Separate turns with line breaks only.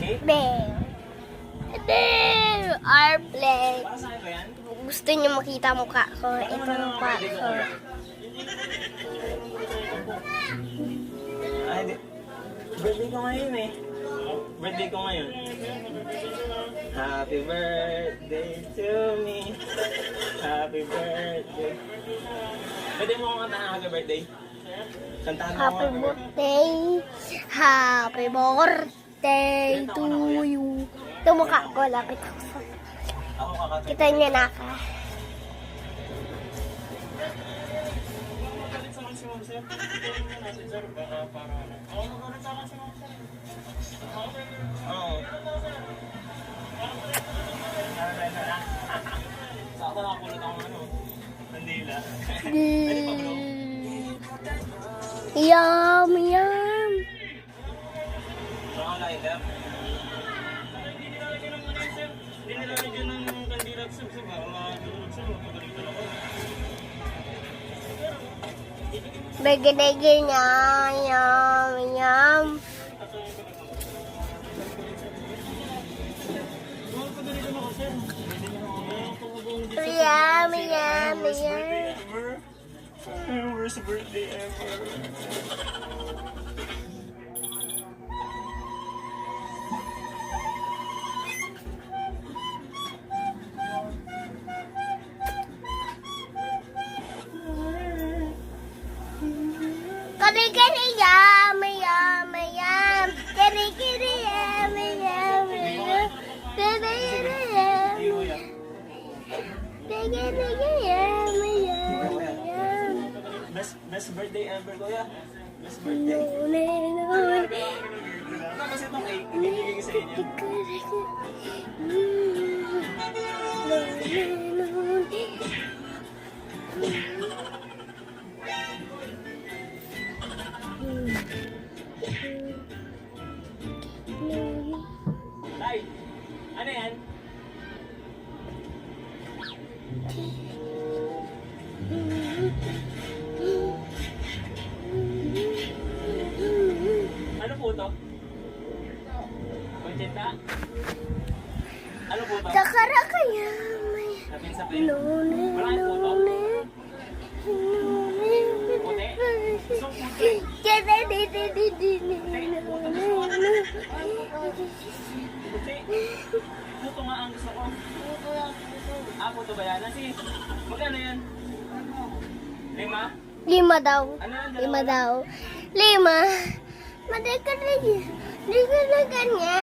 Bear. Bear. Airplane.
Para saan ba yan?
Gusto niyo makita mukha ko. Ito ang mukha ko.
Ay, di. Birthday ko ngayon eh. Birthday ko ngayon. Happy birthday to me. Happy birthday. Pwede mo akong kanta ng happy birthday? Kantahan mo
Happy
ako.
birthday. Happy birthday to you. Ito mukha ko. Lapit ako sa...
Ako kakanta.
Kita niya na ka.
Oo. Sakto nakakulot ako ano. Mandila. Pwede pa bro?
Yum, yum.
Mga lighter. Hindi nilalagyan ng kandila at sub. Baka makakulot siya. Magpapalito ako.
Bigay niya. Yum, yum. Yum, yum, yum.
Worst birthday ever.
Kiri-kiri, yum, yum, yum. Kiri-kiri, yum, yum, yum. Kiri-kiri, yum. Kiri-kiri, yum, yum, yum.
Best birthday ever, kuya. Best birthday. Ano kasi itong cake? Ibibigay ko sa inyo. Tay, ano yan? Ano po to? Konchenta? Ano po to?
Kakara kaya may
Sapin sa plate. Marami po to? Puti? Gusto ko puti. Puti? Puto nga ang gusto ko. Ah, puto ba yan? Sige, magkano yan? 5?
5 daw.
Ano yan?
5 daw. 5. Madali ka na yan. Hindi ka na ganyan.